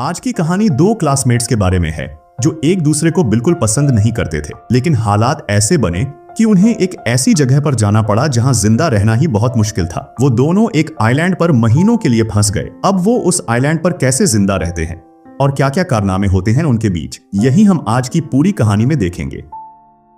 आज की कहानी दो क्लासमेट्स के बारे में है जो एक दूसरे को बिल्कुल पसंद नहीं करते थे, लेकिन हालात ऐसे बने कि उन्हें एक ऐसी जगह पर जाना पड़ा जहां जिंदा रहना ही बहुत मुश्किल था। वो दोनों एक आइलैंड पर महीनों के लिए फंस गए। अब वो उस आइलैंड पर कैसे जिंदा रहते हैं और क्या क्या कारनामे होते हैं उनके बीच, यही हम आज की पूरी कहानी में देखेंगे।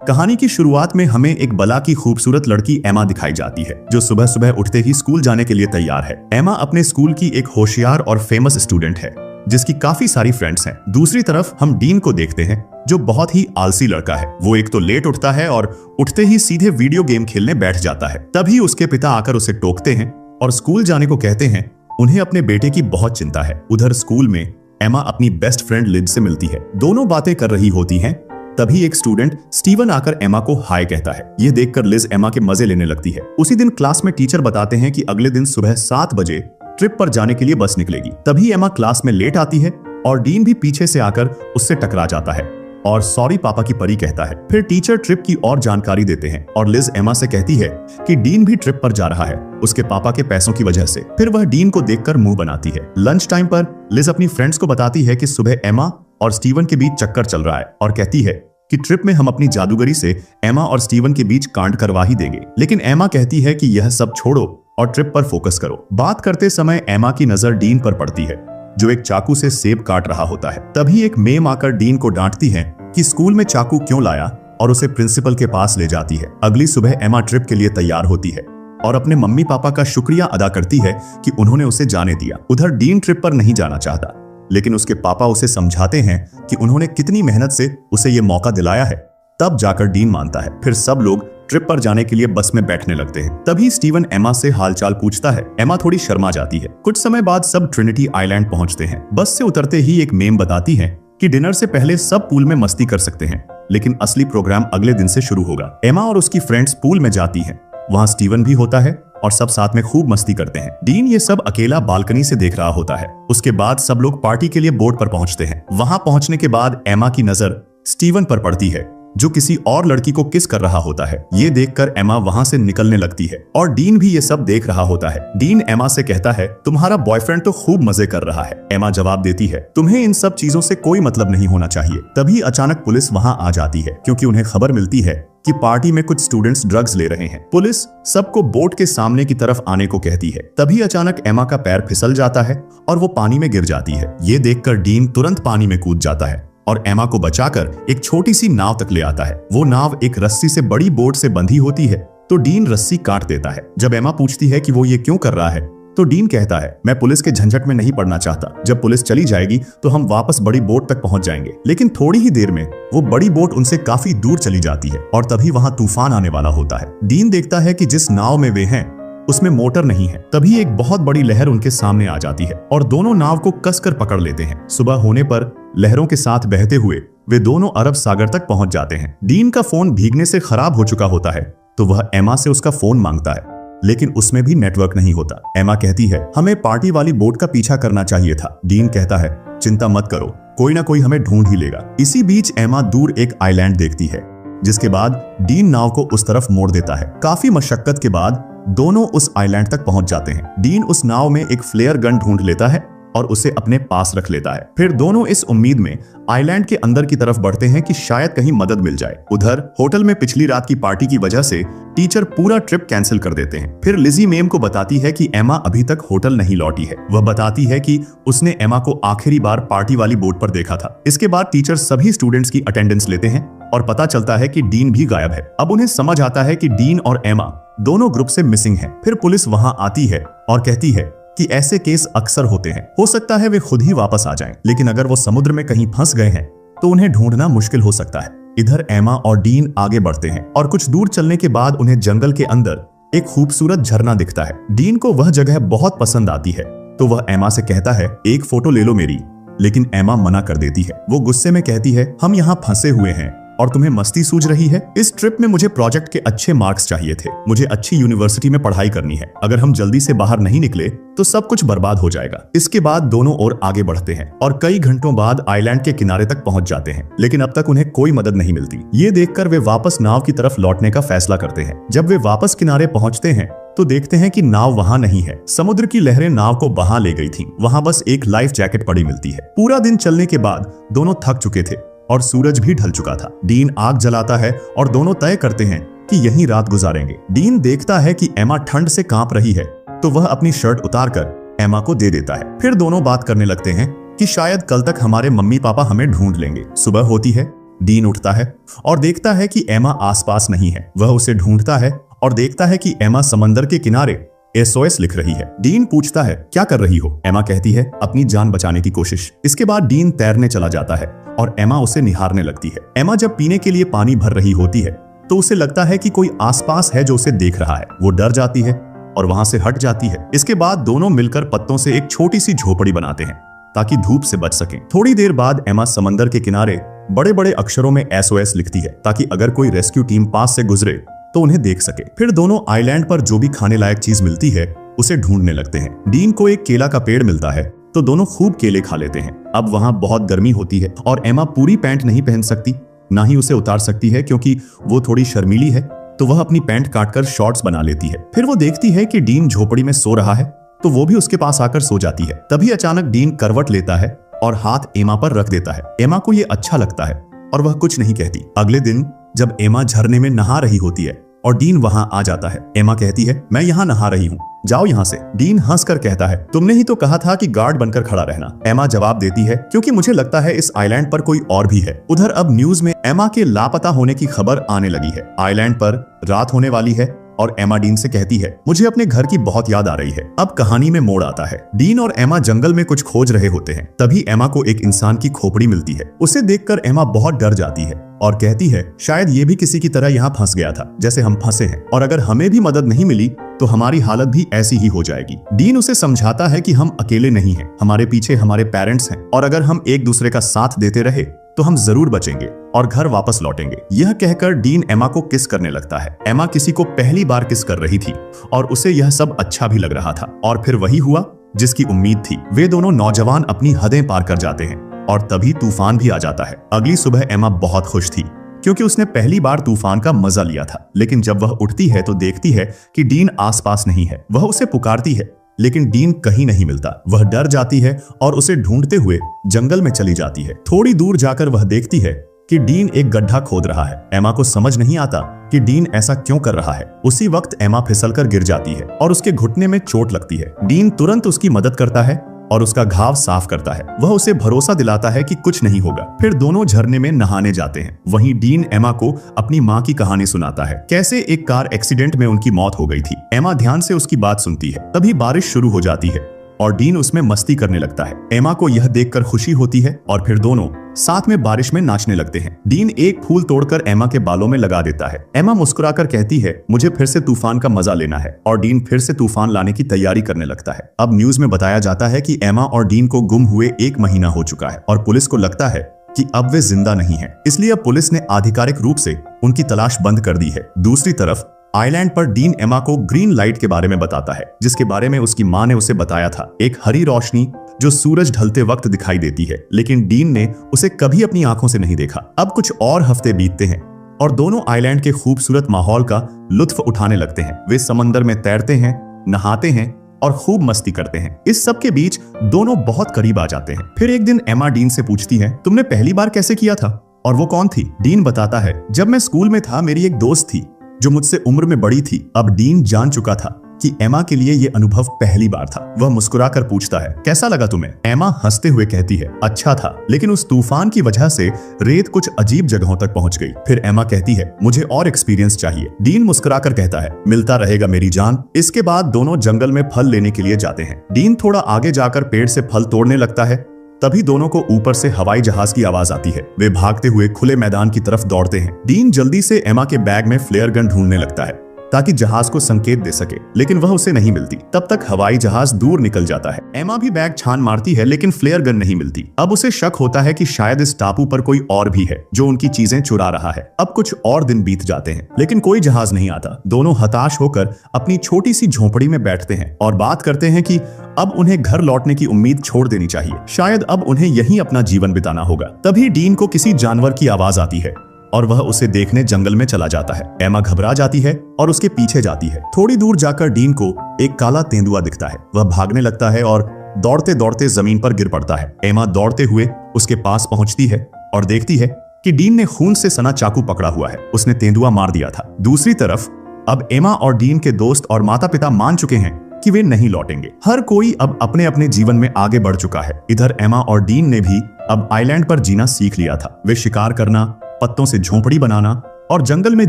कहानी की शुरुआत में हमें एक बला की खूबसूरत लड़की एमा दिखाई जाती है जो सुबह सुबह उठते ही स्कूल जाने के लिए तैयार है। एमा अपने स्कूल की एक होशियार और फेमस स्टूडेंट है जिसकी काफी सारी फ्रेंड्स हैं। दूसरी तरफ हम डीन को देखते हैं जो बहुत ही आलसी लड़का है। वो एक तो लेट उठता है और उठते ही सीधे वीडियो गेम खेलने बैठ जाता है। तभी उसके पिता आकर उसे टोकते हैं और स्कूल जाने को कहते हैं। उन्हें अपने बेटे की बहुत चिंता है। उधर स्कूल में एमा अपनी बेस्ट फ्रेंड लिज से मिलती है। दोनों बातें कर रही होती हैं। तभी एक स्टूडेंट स्टीवन आकर एमा को हाय कहता है। ये देखकर लिज एमा के मजे लेने लगती है। उसी दिन क्लास में टीचर बताते हैं कि अगले दिन सुबह 7 बजे ट्रिप पर जाने के लिए बस निकलेगी। तभी एमा क्लास में लेट आती है और डीन भी पीछे से आकर उससे टकरा जाता है और सॉरी पापा की परी कहता है। फिर टीचर ट्रिप की और जानकारी देते हैं और लिज एमा से कहती है कि डीन भी ट्रिप पर जा रहा है उसके पापा के पैसों की वजह से। फिर वह डीन को देखकर मुंह बनाती है। लंच टाइम पर लिज अपनी फ्रेंड्स को बताती है कि सुबह एमा और स्टीवन के बीच चक्कर चल रहा है और कहती है कि ट्रिप में हम अपनी जादूगरी से एमा और स्टीवन के बीच कांड करवा ही देंगे। लेकिन एमा कहती है कि यह सब छोड़ो और ट्रिप पर फोकस करो। बात करते समय एमा की नजर डीन पर पड़ती है जो एक चाकू से सेब काट रहा होता है। तभी एक मेम आकर डीन को डांटती है कि स्कूल में चाकू क्यों लाया और उसे प्रिंसिपल के पास ले जाती है। अगली सुबह एमा ट्रिप के लिए तैयार होती है और अपने मम्मी पापा का शुक्रिया अदा करती है कि उन्होंने उसे जाने दिया। उधर डीन ट्रिप पर नहीं जाना चाहता, लेकिन उसके पापा उसे समझाते हैं कि उन्होंने कितनी मेहनत से उसे ये मौका दिलाया है। तब जाकर डीन मानता है। फिर सब लोग ट्रिप पर जाने के लिए बस में बैठने लगते हैं। तभी स्टीवन एमा से हालचाल पूछता है। एमा थोड़ी शर्मा जाती है। कुछ समय बाद सब ट्रिनिटी आइलैंड पहुंचते हैं। बस से उतरते ही एक मेम बताती है कि डिनर से पहले सब पूल में मस्ती कर सकते हैं, लेकिन असली प्रोग्राम अगले दिन से शुरू होगा। एमा और उसकी फ्रेंड्स पूल में जाती हैं। वहां स्टीवन भी होता है और सब साथ में खूब मस्ती करते हैं। डीन ये सब अकेला बालकनी से देख रहा होता है। उसके बाद सब लोग पार्टी के लिए बोट पर पहुंचते हैं। वहां पहुंचने के बाद एमा की नजर स्टीवन पर पड़ती है जो किसी और लड़की को किस कर रहा होता है। ये देखकर एमा वहां से निकलने लगती है और डीन भी ये सब देख रहा होता है। डीन एमा से कहता है तुम्हारा बॉयफ्रेंड तो खूब मजे कर रहा है। एमा जवाब देती है तुम्हें इन सब चीजों से कोई मतलब नहीं होना चाहिए। तभी अचानक पुलिस वहां आ जाती है क्योंकि उन्हें खबर मिलती है कि पार्टी में कुछ स्टूडेंट्स ड्रग्स ले रहे हैं। पुलिस सबको बोट के सामने की तरफ आने को कहती है। तभी अचानक एमा का पैर फिसल जाता है और वो पानी में गिर जाती है। ये देखकर डीन तुरंत पानी में कूद जाता है और एमा को बचाकर एक छोटी सी नाव तक ले आता है। वो नाव एक रस्सी से बड़ी बोट से बंधी होती है तो डीन रस्सी काट देता है। जब एमा पूछती है कि वो ये क्यों कर रहा है तो डीन कहता है मैं पुलिस के झंझट में नहीं पड़ना चाहता। जब पुलिस चली जाएगी तो हम वापस बड़ी बोट तक पहुंच जाएंगे। लेकिन थोड़ी ही देर में वो बड़ी बोट उनसे काफी दूर चली जाती है और तभी वहां तूफान आने वाला होता है। डीन देखता है कि जिस नाव में वे हैं उसमें मोटर नहीं है। तभी एक बहुत बड़ी लहर उनके सामने आ जाती है और दोनों नाव को कसकर पकड़ लेते हैं। सुबह होने पर लहरों के साथ बहते हुए वे दोनों अरब सागर तक पहुंच जाते हैं। डीन का फोन भीगने से खराब हो चुका होता है तो वह एमा से उसका फोन मांगता है, लेकिन उसमें भी नेटवर्क नहीं होता। एमा कहती है हमें पार्टी वाली बोट का पीछा करना चाहिए था। डीन कहता है चिंता मत करो, कोई ना कोई हमें ढूंढ ही लेगा। इसी बीच एमा दूर एक आइलैंड देखती है जिसके बाद डीन नाव को उस तरफ मोड़ देता है। काफी मशक्कत के बाद दोनों उस आइलैंड तक पहुंच जाते हैं। डीन उस नाव में एक फ्लेयर गन ढूंढ लेता है और उसे अपने पास रख लेता है। फिर दोनों इस उम्मीद में आइलैंड के अंदर की तरफ बढ़ते हैं कि शायद कहीं मदद मिल जाए। उधर होटल में पिछली रात की पार्टी की वजह से टीचर पूरा ट्रिप कैंसिल कर देते हैं। फिर लिजी मेम को बताती है कि एमा अभी तक होटल नहीं लौटी है। वह बताती है कि उसने एमा को आखिरी बार पार्टी वाली बोट पर देखा था। इसके बाद टीचर सभी स्टूडेंट्स की अटेंडेंस लेते हैं और पता चलता है कि डीन भी गायब है। अब उन्हें समझ आता है कि डीन और एमा दोनों ग्रुप से मिसिंग हैं। फिर पुलिस वहां आती है और कहती है कि ऐसे केस अक्सर होते हैं, हो सकता है वे खुद ही वापस आ जाएं, लेकिन अगर वो समुद्र में कहीं फंस गए हैं तो उन्हें ढूंढना मुश्किल हो सकता है। इधर एमा और डीन आगे बढ़ते हैं और कुछ दूर चलने के बाद उन्हें जंगल के अंदर एक खूबसूरत झरना दिखता है। डीन को वह जगह बहुत पसंद आती है तो वह एमा से कहता है एक फोटो ले लो मेरी, लेकिन एमा मना कर देती है। वो गुस्से में कहती है हम यहाँ फंसे हुए हैं और तुम्हें मस्ती सूझ रही है। इस ट्रिप में मुझे प्रोजेक्ट के अच्छे मार्क्स चाहिए थे। मुझे अच्छी यूनिवर्सिटी में पढ़ाई करनी है। अगर हम जल्दी से बाहर नहीं निकले तो सब कुछ बर्बाद हो जाएगा। इसके बाद दोनों और आगे बढ़ते हैं और कई घंटों बाद आइलैंड के किनारे तक पहुंच जाते हैं, लेकिन अब तक उन्हें कोई मदद नहीं मिलती। ये देखकर वे वापस नाव की तरफ लौटने का फैसला करते हैं। जब वे वापस किनारे पहुंचते हैं तो देखते हैं कि नाव वहां नहीं है। समुद्र की लहरें नाव को बहा ले गई थीं। वहां बस एक लाइफ जैकेट पड़ी मिलती है। पूरा दिन चलने के बाद दोनों थक चुके थे और सूरज भी ढल चुका था। डीन आग जलाता है और दोनों तय करते हैं कि यहीं रात गुजारेंगे। डीन देखता है कि एमा ठंड से कांप रही है तो वह अपनी शर्ट उतारकर एमा को दे देता है। फिर दोनों बात करने लगते हैं कि शायद कल तक हमारे मम्मी पापा हमें ढूंढ लेंगे। सुबह होती है, डीन उठता है और देखता है कि एमा आसपास नहीं है। वह उसे ढूंढता है और देखता है कि एमा समंदर के किनारे SOS लिख रही है। डीन पूछता है, क्या कर रही हो? एमा कहती है, अपनी जान बचाने की कोशिश। इसके बाद डीन तैरने चला जाता है और एमा उसे निहारने लगती है। एमा जब पीने के लिए पानी भर रही होती है तो उसे लगता है कि कोई आसपास है जो उसे देख रहा है। वो डर जाती है और वहां से हट जाती है। इसके बाद दोनों मिलकर पत्तों से एक छोटी सी झोपड़ी बनाते हैं ताकि धूप से बच सकें। थोड़ी देर बाद एमा समंदर के किनारे बड़े बड़े अक्षरों में SOS लिखती है ताकि अगर कोई रेस्क्यू टीम पास से गुजरे तो उन्हें देख सके। फिर दोनों आइलैंड पर जो भी खाने लायक चीज मिलती है उसे ढूंढने लगते हैं। डीन को एक केला का पेड़ मिलता है तो दोनों खूब केले खा लेते हैं। अब वहां बहुत गर्मी होती है और एमा पूरी पैंट नहीं पहन सकती, ना ही उसे उतार सकती है क्योंकि वो थोड़ी शर्मीली है। तो वह अपनी पैंट काटकर शॉर्ट्स बना लेती है। फिर वो देखती है कि डीन झोपड़ी में सो रहा है तो वो भी उसके पास आकर सो जाती है। तभी अचानक डीन करवट लेता है और हाथ एमा पर रख देता है। एमा को ये अच्छा लगता है और वह कुछ नहीं कहती। अगले दिन जब एमा झरने में नहा रही होती है और डीन वहां आ जाता है, एमा कहती है, मैं यहाँ नहा रही हूँ, जाओ यहाँ से। डीन हंसकर कहता है, तुमने ही तो कहा था कि गार्ड बनकर खड़ा रहना। एमा जवाब देती है, क्योंकि मुझे लगता है इस आइलैंड पर कोई और भी है। उधर अब न्यूज में एमा के लापता होने की खबर आने लगी है। आइलैंड पर रात होने वाली है और एमा डीन से कहती है, मुझे अपने घर की बहुत याद आ रही है। अब कहानी में मोड़ आता है। डीन और एमा जंगल में कुछ खोज रहे होते हैं। तभी एमा को एक इंसान की खोपड़ी मिलती है। उसे देखकर एमा बहुत डर जाती है और कहती है, शायद ये भी किसी की तरह यहाँ फंस गया था जैसे हम फंसे हैं, और अगर हमें भी मदद नहीं मिली तो हमारी हालत भी ऐसी ही हो जाएगी। डीन उसे समझाता है कि हम अकेले नहीं हैं, हमारे पीछे हमारे पेरेंट्स हैं और अगर हम एक दूसरे का साथ देते रहे तो हम जरूर बचेंगे और घर वापस लौटेंगे। यह कहकर डीन एमा को किस करने लगता है। एमा किसी को पहली बार किस कर रही थी और उसे यह सब अच्छा भी लग रहा था और फिर वही हुआ जिसकी उम्मीद थी। वे दोनों नौजवान अपनी हदें पार कर जाते हैं और तभी तूफान भी आ जाता है। अगली सुबह एमा बहुत खुश थी क्योंकि उसने पहली बार तूफान का मजा लिया था। लेकिन जब वह उठती है तो देखती है कि डीन आसपास नहीं है। वह उसे पुकारती है लेकिन डीन कहीं नहीं मिलता। वह डर जाती है और उसे ढूंढते हुए जंगल में चली जाती है। थोड़ी दूर जाकर वह देखती है कि डीन एक गड्ढा खोद रहा है। एमा को समझ नहीं आता कि डीन ऐसा क्यों कर रहा है। उसी वक्त एमा फिसलकर गिर जाती है और उसके घुटने में चोट लगती है। डीन तुरंत उसकी मदद करता है और उसका घाव साफ करता है। वह उसे भरोसा दिलाता है कि कुछ नहीं होगा। फिर दोनों झरने में नहाने जाते हैं। वहीं डीन एमा को अपनी माँ की कहानी सुनाता है, कैसे एक कार एक्सीडेंट में उनकी मौत हो गई थी। एमा ध्यान से उसकी बात सुनती है। तभी बारिश शुरू हो जाती है और डीन उसमें मस्ती करने लगता है। एमा को यह देखकर खुशी होती है और फिर दोनों साथ में बारिश में नाचने लगते हैं। डीन एक फूल तोड़कर एमा के बालों में लगा देता है। एमा मुस्कुराकर कहती है, मुझे फिर से तूफान का मजा लेना है, और डीन फिर से तूफान लाने की तैयारी करने लगता है। अब न्यूज में बताया जाता है कि एमा और डीन को गुम हुए 1 महीना हो चुका है और पुलिस को लगता है कि अब वे जिंदा नहीं है, इसलिए अब पुलिस ने आधिकारिक रूप से उनकी तलाश बंद कर दी है। दूसरी तरफ आइलैंड पर डीन एमा को ग्रीन लाइट के बारे में बताता है, जिसके बारे में उसकी माँ ने उसे बताया था। एक हरी रोशनी जो सूरज ढलते वक्त दिखाई देती है, लेकिन डीन ने उसे कभी अपनी आंखों से नहीं देखा। अब कुछ और हफ्ते बीतते हैं और दोनों आइलैंड के खूबसूरत माहौल का लुत्फ उठाने लगते हैं। वे समंदर में तैरते हैं, नहाते हैं और खूब मस्ती करते हैं। इस सब के बीच दोनों बहुत करीब आ जाते हैं। फिर एक दिन एमा डीन से पूछती है, तुमने पहली बार कैसे किया था और वो कौन थी? डीन बताता है, जब मैं स्कूल में था मेरी एक दोस्त थी जो मुझसे उम्र में बड़ी थी। अब डीन जान चुका था कि एमा के लिए ये अनुभव पहली बार था। वह मुस्कुराकर पूछता है, कैसा लगा तुम्हें? एमा हंसते हुए कहती है, अच्छा था, लेकिन उस तूफान की वजह से रेत कुछ अजीब जगहों तक पहुंच गई। फिर एमा कहती है, मुझे और एक्सपीरियंस चाहिए। डीन मुस्कुराकर कहता है, मिलता रहेगा मेरी जान। इसके बाद दोनों जंगल में फल लेने के लिए जाते हैं। डीन थोड़ा आगे जाकर पेड़ से फल तोड़ने लगता है। तभी दोनों को ऊपर से हवाई जहाज की आवाज आती है। वे भागते हुए खुले मैदान की तरफ दौड़ते हैं। डीन जल्दी से एमा के बैग में फ्लेयर गन ढूंढने लगता है ताकि जहाज को संकेत दे सके, लेकिन वह उसे नहीं मिलती। तब तक हवाई जहाज दूर निकल जाता है। एमा भी बैग छान मारती है, लेकिन फ्लेयर गन नहीं मिलती। अब उसे शक होता है कि शायद इस टापू पर कोई और भी है जो उनकी चीजें चुरा रहा है। अब कुछ और दिन बीत जाते हैं, लेकिन कोई जहाज नहीं आता। दोनों हताश होकर अपनी छोटी सी झोपड़ी में बैठते हैं और बात करते हैं कि अब उन्हें घर लौटने की उम्मीद छोड़ देनी चाहिए। शायद अब उन्हें यहीं अपना जीवन बिताना होगा। तभी डीन को किसी जानवर की आवाज आती है और वह उसे देखने जंगल में चला जाता है। एमा घबरा जाती है और उसके पीछे जाती है। थोड़ी दूर जाकर डीन को एक काला तेंदुआ दिखता है। वह भागने लगता है और दौड़ते दौड़ते जमीन पर गिर पड़ता है। एमा दौड़ते हुए उसके पास पहुंचती है और देखती है कि डीन ने खून से सना चाकू पकड़ा हुआ है। उसने तेंदुआ मार दिया था। दूसरी तरफ अब एमा और डीन के दोस्त और माता पिता मान चुके हैं कि वे नहीं लौटेंगे। हर कोई अब अपने अपने जीवन में आगे बढ़ चुका है। इधर एमा और डीन ने भी अब आइलैंड पर जीना सीख लिया था। वे शिकार करना, पत्तों से झोंपड़ी बनाना और जंगल में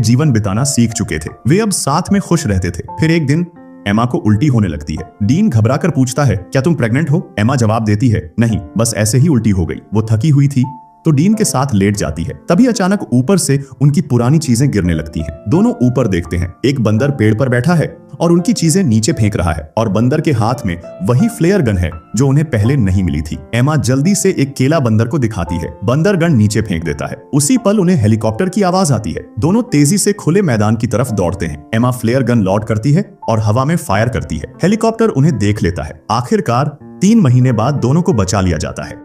जीवन बिताना सीख चुके थे। वे अब साथ में खुश रहते थे। फिर एक दिन एमा को उल्टी होने लगती है। डीन घबराकर पूछता है, क्या तुम प्रेग्नेंट हो? एमा जवाब देती है, नहीं, बस ऐसे ही उल्टी हो गई। वो थकी हुई थी तो डीन के साथ लेट जाती है। तभी अचानक ऊपर से उनकी पुरानी चीजें गिरने लगती हैं। दोनों ऊपर देखते हैं। एक बंदर पेड़ पर बैठा है और उनकी चीजें नीचे फेंक रहा है और बंदर के हाथ में वही फ्लेयर गन है जो उन्हें पहले नहीं मिली थी। एमा जल्दी से एक केला बंदर को दिखाती है। बंदर गन नीचे फेंक देता है। उसी पल उन्हें हेलीकॉप्टर की आवाज आती है। दोनों तेजी से खुले मैदान की तरफ दौड़ते हैं। एमा फ्लेयर गन लॉड करती है और हवा में फायर करती है। हेलीकॉप्टर उन्हें देख लेता है। आखिरकार 3 महीने बाद दोनों को बचा लिया जाता है।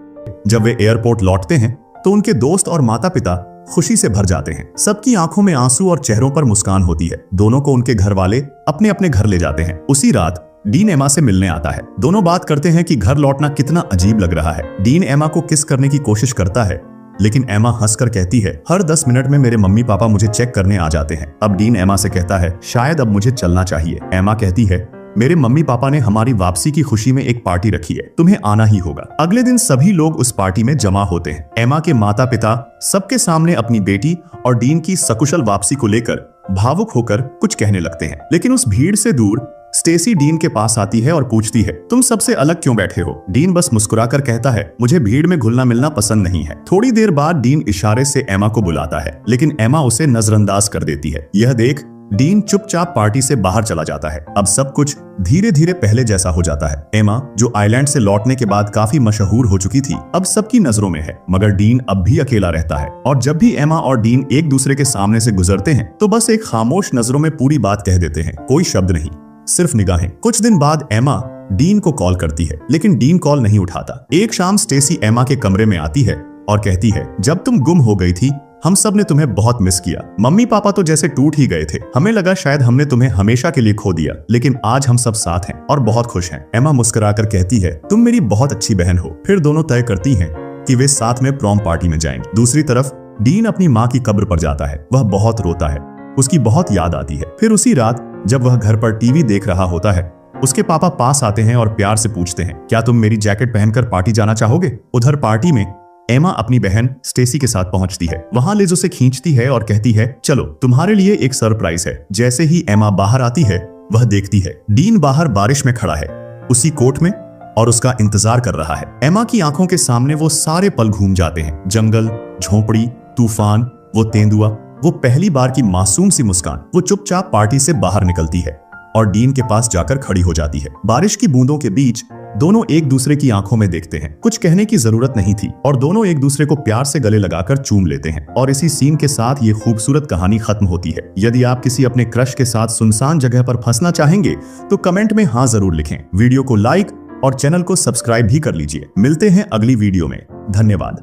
जब वे एयरपोर्ट लौटते हैं तो उनके दोस्त और माता पिता खुशी से भर जाते हैं। सबकी आंखों में आंसू और चेहरों पर मुस्कान होती है। दोनों को उनके घर वाले अपने अपने घर ले जाते हैं। उसी रात डीन एमा से मिलने आता है। दोनों बात करते हैं कि घर लौटना कितना अजीब लग रहा है। डीन एमा को किस करने की कोशिश करता है, लेकिन एमा हंसकर कहती है, हर 10 मिनट में मेरे मम्मी पापा मुझे चेक करने आ जाते हैं। अब डीन एमा से कहता है, शायद अब मुझे चलना चाहिए। एमा कहती है, मेरे मम्मी पापा ने हमारी वापसी की खुशी में एक पार्टी रखी है, तुम्हें आना ही होगा। अगले दिन सभी लोग उस पार्टी में जमा होते हैं। एमा के माता पिता सबके सामने अपनी बेटी और डीन की सकुशल वापसी को लेकर भावुक होकर कुछ कहने लगते हैं। लेकिन उस भीड़ से दूर स्टेसी डीन के पास आती है और पूछती है, तुम सबसे अलग क्यों बैठे हो? डीन बस मुस्कुराकर कहता है, मुझे भीड़ में घुलना मिलना पसंद नहीं है। थोड़ी देर बाद डीन इशारे से एमा को बुलाता है, लेकिन एमा उसे नजरअंदाज कर देती है। यह देख डीन चुपचाप पार्टी से बाहर चला जाता है। अब सब कुछ धीरे धीरे पहले जैसा हो जाता है। एमा, जो आइलैंड से लौटने के बाद काफी मशहूर हो चुकी थी, अब सबकी नजरों में है। मगर डीन अब भी अकेला रहता है और जब भी एमा और डीन एक दूसरे के सामने से गुजरते हैं तो बस एक खामोश नजरों में पूरी बात कह देते हैं। कोई शब्द नहीं, सिर्फ निगाहें। कुछ दिन बाद एमा डीन को कॉल करती है, लेकिन डीन कॉल नहीं उठाता। एक शाम स्टेसी एमा के कमरे में आती है और कहती है, जब तुम गुम हो गई थी हम सब ने तुम्हें बहुत मिस किया। मम्मी पापा तो जैसे टूट ही गए थे। हमें लगा शायद हमने तुम्हें हमेशा के लिए खो दिया, लेकिन आज हम सब साथ हैं और बहुत खुश हैं। एमा मुस्कुराकर कहती है, तुम मेरी बहुत अच्छी बहन हो। फिर दोनों तय करती हैं कि वे साथ में प्रॉम पार्टी में जाएंगे। दूसरी तरफ डीन अपनी माँ की कब्र पर जाता है। वह बहुत रोता है, उसकी बहुत याद आती है। फिर उसी रात जब वह घर पर टीवी देख रहा होता है, उसके पापा पास आते हैं और प्यार से पूछते हैं, क्या तुम मेरी जैकेट पहनकर पार्टी जाना चाहोगे? उधर पार्टी में एमा अपनी बहन स्टेसी के साथ पहुंचती है। वहां लिज उसे खींचती है और कहती है, चलो तुम्हारे लिए एक सरप्राइज है। जैसे ही एमा बाहर आती है, वह देखती है डीन बाहर बारिश में खड़ा है, उसी कोट में, और उसका इंतजार कर रहा है। एमा की आंखों के सामने वो सारे पल घूम जाते हैं। जंगल, झोंपड़ी, तूफान, वो तेंदुआ, वो पहली बार की मासूम सी मुस्कान। वो चुपचाप पार्टी से बाहर निकलती है और डीन के पास जाकर खड़ी हो जाती है। बारिश की बूंदों के बीच दोनों एक दूसरे की आंखों में देखते हैं। कुछ कहने की जरूरत नहीं थी और दोनों एक दूसरे को प्यार से गले लगाकर चूम लेते हैं। और इसी सीन के साथ ये खूबसूरत कहानी खत्म होती है। यदि आप किसी अपने क्रश के साथ सुनसान जगह पर फंसना चाहेंगे तो कमेंट में हाँ जरूर लिखें। वीडियो को लाइक और चैनल को सब्सक्राइब भी कर लीजिए। मिलते हैं अगली वीडियो में। धन्यवाद।